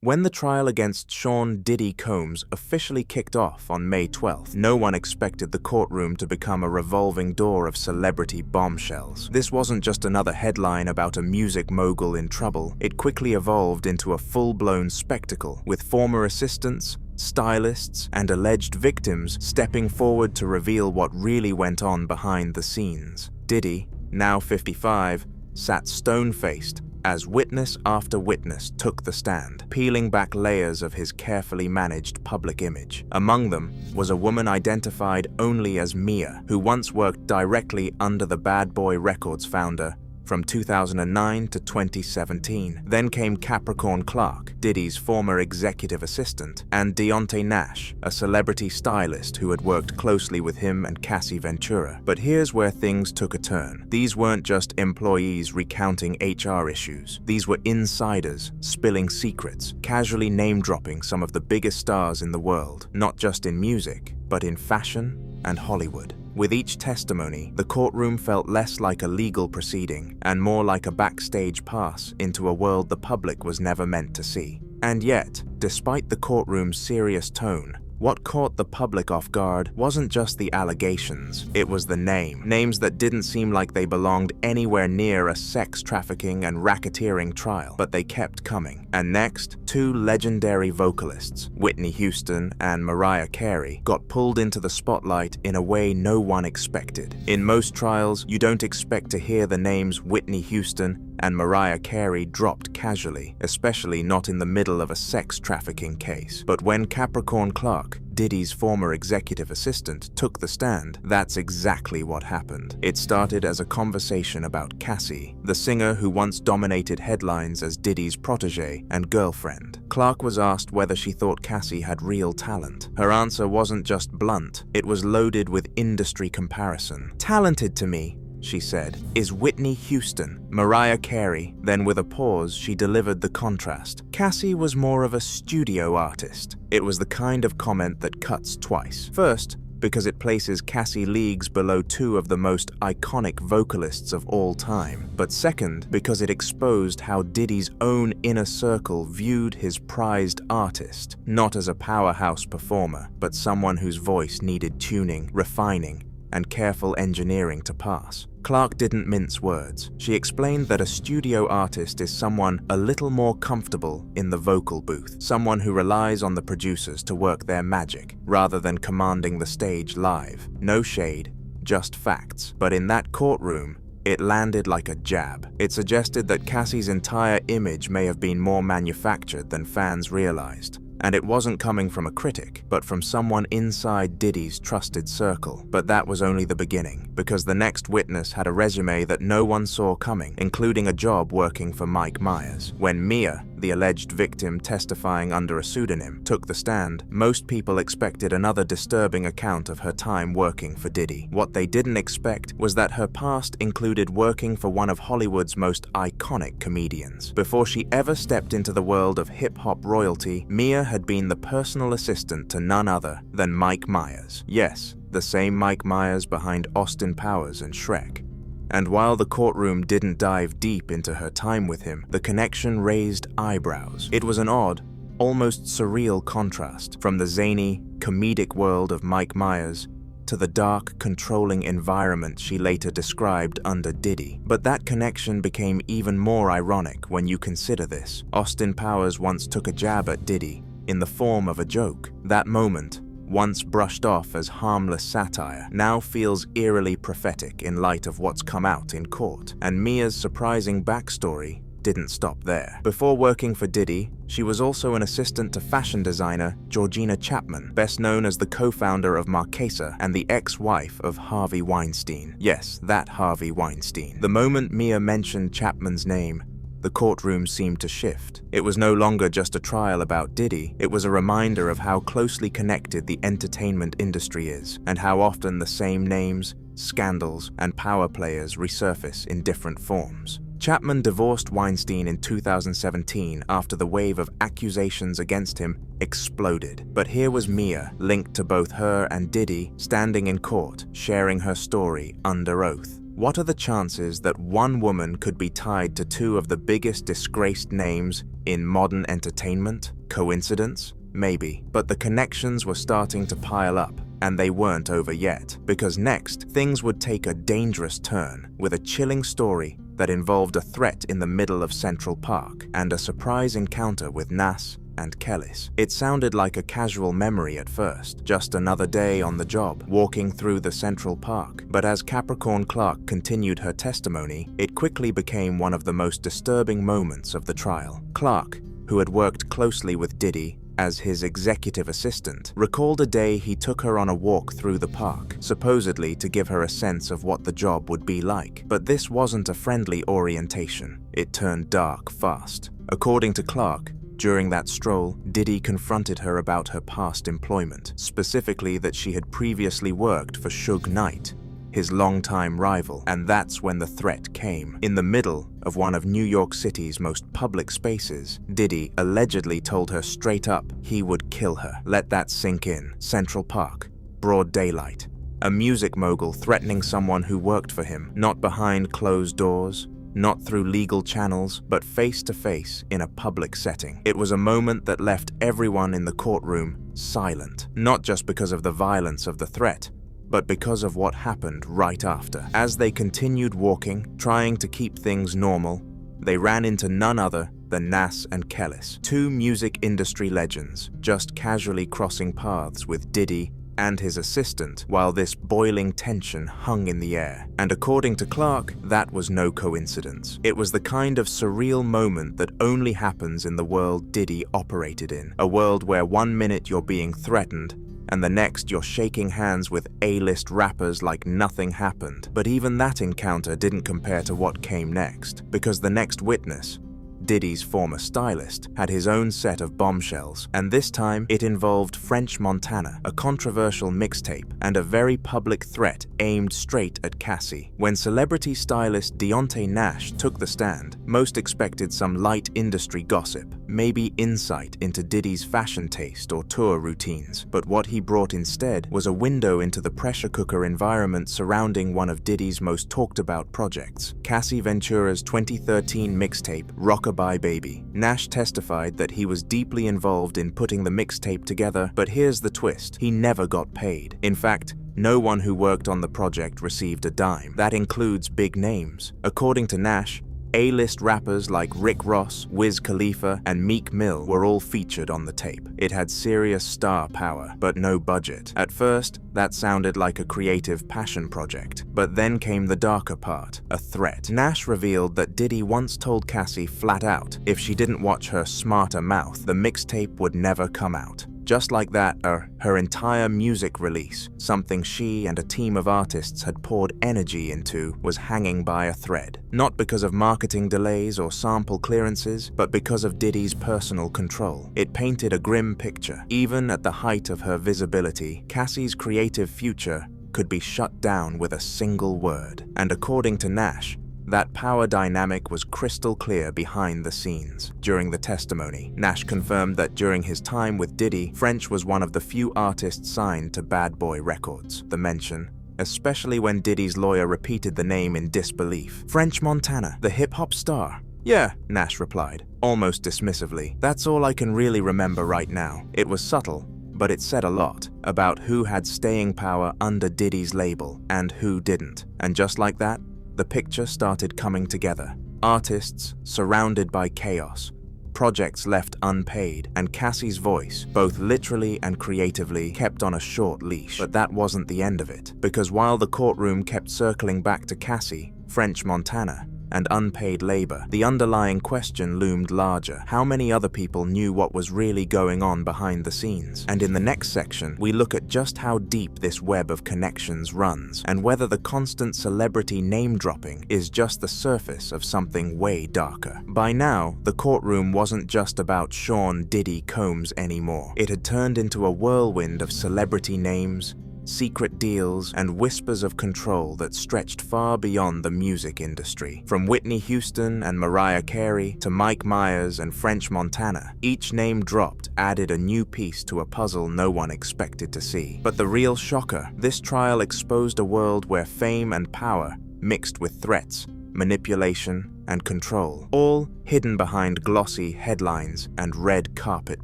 When the trial against Sean "Diddy" Combs officially kicked off on May 12th, no one expected the courtroom to become a revolving door of celebrity bombshells. This wasn't just another headline about a music mogul in trouble. It quickly evolved into a full-blown spectacle, with former assistants, stylists, and alleged victims stepping forward to reveal what really went on behind the scenes. Diddy, now 55, sat stone-faced as witness after witness took the stand, peeling back layers of his carefully managed public image. Among them was a woman identified only as Mia, who once worked directly under the Bad Boy Records founder from 2009 to 2017. Then came Capricorn Clark, Diddy's former executive assistant, and Deontay Nash, a celebrity stylist who had worked closely with him and Cassie Ventura. But here's where things took a turn. These weren't just employees recounting HR issues. These were insiders spilling secrets, casually name-dropping some of the biggest stars in the world, not just in music, but in fashion and Hollywood. With each testimony, the courtroom felt less like a legal proceeding and more like a backstage pass into a world the public was never meant to see. And yet, despite the courtroom's serious tone, what caught the public off guard wasn't just the allegations, it was the names that didn't seem like they belonged anywhere near a sex trafficking and racketeering trial, but they kept coming. And next, two legendary vocalists, Whitney Houston and Mariah Carey, got pulled into the spotlight in a way no one expected. In most trials, you don't expect to hear the names Whitney Houston and Mariah Carey dropped casually, especially not in the middle of a sex trafficking case. But when Capricorn Clark, Diddy's former executive assistant, took the stand, that's exactly what happened. It started as a conversation about Cassie, the singer who once dominated headlines as Diddy's protege and girlfriend. Clark was asked whether she thought Cassie had real talent. Her answer wasn't just blunt, it was loaded with industry comparison. "Talented to me," she said, "is Whitney Houston, Mariah Carey." Then with a pause, she delivered the contrast. Cassie was more of a studio artist. It was the kind of comment that cuts twice. First, because it places Cassie leagues below two of the most iconic vocalists of all time. But second, because it exposed how Diddy's own inner circle viewed his prized artist, not as a powerhouse performer, but someone whose voice needed tuning, refining, and careful engineering to pass. Clark didn't mince words. She explained that a studio artist is someone a little more comfortable in the vocal booth, someone who relies on the producers to work their magic, rather than commanding the stage live. No shade, just facts. But in that courtroom, it landed like a jab. It suggested that Cassie's entire image may have been more manufactured than fans realized. And it wasn't coming from a critic, but from someone inside Diddy's trusted circle. But that was only the beginning, because the next witness had a resume that no one saw coming, including a job working for Mike Myers. When Mia, the alleged victim testifying under a pseudonym, took the stand, most people expected another disturbing account of her time working for Diddy. What they didn't expect was that her past included working for one of Hollywood's most iconic comedians. Before she ever stepped into the world of hip-hop royalty, Mia had been the personal assistant to none other than Mike Myers. Yes, the same Mike Myers behind Austin Powers and Shrek. And while the courtroom didn't dive deep into her time with him, the connection raised eyebrows. It was an odd, almost surreal contrast from the zany, comedic world of Mike Myers to the dark, controlling environment she later described under Diddy. But that connection became even more ironic when you consider this. Austin Powers once took a jab at Diddy in the form of a joke. That moment, once brushed off as harmless satire, now feels eerily prophetic in light of what's come out in court. And Mia's surprising backstory didn't stop there. Before working for Diddy, she was also an assistant to fashion designer Georgina Chapman, best known as the co-founder of Marquesa and the ex-wife of Harvey Weinstein. Yes, that Harvey Weinstein. The moment Mia mentioned Chapman's name, the courtroom seemed to shift. It was no longer just a trial about Diddy, it was a reminder of how closely connected the entertainment industry is, and how often the same names, scandals, and power players resurface in different forms. Chapman divorced Weinstein in 2017 after the wave of accusations against him exploded. But here was Mia, linked to both her and Diddy, standing in court, sharing her story under oath. What are the chances that one woman could be tied to two of the biggest disgraced names In modern entertainment? Coincidence? Maybe. But the connections were starting to pile up, and they weren't over yet, because next, things would take a dangerous turn with a chilling story that involved a threat in the middle of Central Park and a surprise encounter with Nas and Kellis. It sounded like a casual memory at first, just another day on the job, walking through the Central Park. But as Capricorn Clark continued her testimony, it quickly became one of the most disturbing moments of the trial. Clark, who had worked closely with Diddy as his executive assistant, recalled a day he took her on a walk through the park, supposedly to give her a sense of what the job would be like. But this wasn't a friendly orientation. It turned dark fast. According to Clark, during that stroll, Diddy confronted her about her past employment, specifically that she had previously worked for Suge Knight, his longtime rival, and that's when the threat came. In the middle of one of New York City's most public spaces, Diddy allegedly told her straight up he would kill her. Let that sink in. Central Park, broad daylight. A music mogul threatening someone who worked for him, not behind closed doors, not through legal channels, but face to face in a public setting. It was a moment that left everyone in the courtroom silent, not just because of the violence of the threat, but because of what happened right after. As they continued walking, trying to keep things normal, they ran into none other than Nas and Kellis, two music industry legends, just casually crossing paths with Diddy and his assistant while this boiling tension hung in the air. And according to Clark, that was no coincidence. It was the kind of surreal moment that only happens in the world Diddy operated in, a world where 1 minute you're being threatened, and the next you're shaking hands with A-list rappers like nothing happened. But even that encounter didn't compare to what came next, because the next witness, Diddy's former stylist, had his own set of bombshells, and this time it involved French Montana, a controversial mixtape, and a very public threat aimed straight at Cassie. When celebrity stylist Deontay Nash took the stand, most expected some light industry gossip, maybe insight into Diddy's fashion taste or tour routines, but what he brought instead was a window into the pressure cooker environment surrounding one of Diddy's most talked about projects, Cassie Ventura's 2013 mixtape, Rockabye Baby. Nash testified that he was deeply involved in putting the mixtape together, but here's the twist: he never got paid. In fact, no one who worked on the project received a dime. That includes big names. According to Nash, A-list rappers like Rick Ross, Wiz Khalifa, and Meek Mill were all featured on the tape. It had serious star power, but no budget. At first, that sounded like a creative passion project. But then came the darker part, a threat. Nash revealed that Diddy once told Cassie flat out, if she didn't watch her smarter mouth, the mixtape would never come out. Just like that, her entire music release, something she and a team of artists had poured energy into, was hanging by a thread. Not because of marketing delays or sample clearances, but because of Diddy's personal control. It painted a grim picture. Even at the height of her visibility, Cassie's creative future could be shut down with a single word. And according to Nash, that power dynamic was crystal clear behind the scenes. During the testimony, Nash confirmed that during his time with Diddy, French was one of the few artists signed to Bad Boy Records. The mention, especially when Diddy's lawyer repeated the name in disbelief. French Montana, the hip-hop star. Yeah, Nash replied, almost dismissively. That's all I can really remember right now. It was subtle, but it said a lot about who had staying power under Diddy's label and who didn't. And just like that, the picture started coming together. Artists surrounded by chaos, projects left unpaid, and Cassie's voice, both literally and creatively, kept on a short leash. But that wasn't the end of it, because while the courtroom kept circling back to Cassie, French Montana, and unpaid labor, the underlying question loomed larger. How many other people knew what was really going on behind the scenes? And in the next section, we look at just how deep this web of connections runs, and whether the constant celebrity name-dropping is just the surface of something way darker. By now, the courtroom wasn't just about Sean Diddy Combs anymore. It had turned into a whirlwind of celebrity names, secret deals, and whispers of control that stretched far beyond the music industry. From Whitney Houston and Mariah Carey to Mike Myers and French Montana, each name dropped added a new piece to a puzzle no one expected to see. But the real shocker, this trial exposed a world where fame and power mixed with threats, manipulation, and control, all hidden behind glossy headlines and red carpet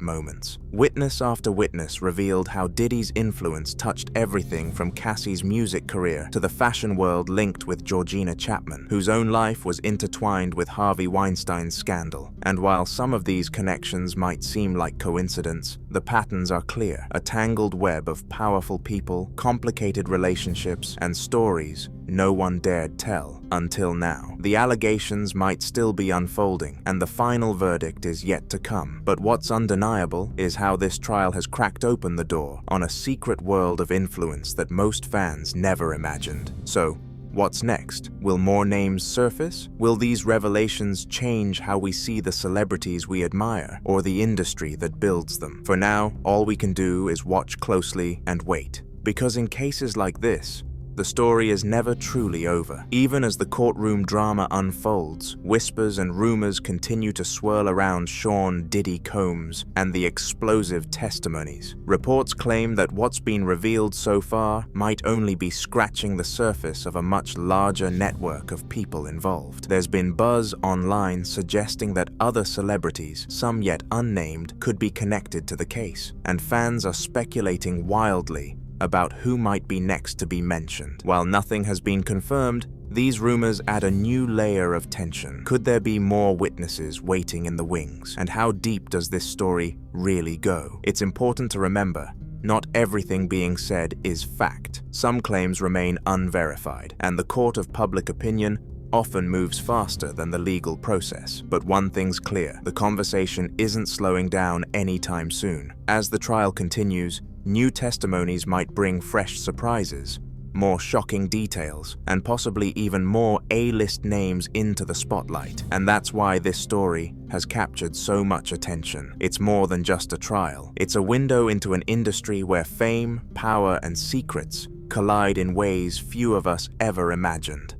moments. Witness after witness revealed how Diddy's influence touched everything from Cassie's music career to the fashion world linked with Georgina Chapman, whose own life was intertwined with Harvey Weinstein's scandal. And while some of these connections might seem like coincidence, the patterns are clear: a tangled web of powerful people, complicated relationships, and stories no one dared tell until now. The allegations might still be unfolding, and the final verdict is yet to come. But what's undeniable is how this trial has cracked open the door on a secret world of influence that most fans never imagined. So, what's next? Will more names surface? Will these revelations change how we see the celebrities we admire, or the industry that builds them? For now, all we can do is watch closely and wait. Because in cases like this, the story is never truly over. Even as the courtroom drama unfolds, whispers and rumors continue to swirl around Sean "Diddy" Combs and the explosive testimonies. Reports claim that what's been revealed so far might only be scratching the surface of a much larger network of people involved. There's been buzz online suggesting that other celebrities, some yet unnamed, could be connected to the case, and fans are speculating wildly about who might be next to be mentioned. While nothing has been confirmed, these rumors add a new layer of tension. Could there be more witnesses waiting in the wings? And how deep does this story really go? It's important to remember, not everything being said is fact. Some claims remain unverified, and the court of public opinion often moves faster than the legal process. But one thing's clear: the conversation isn't slowing down anytime soon. As the trial continues, new testimonies might bring fresh surprises, more shocking details, and possibly even more A-list names into the spotlight. And that's why this story has captured so much attention. It's more than just a trial. It's a window into an industry where fame, power, and secrets collide in ways few of us ever imagined.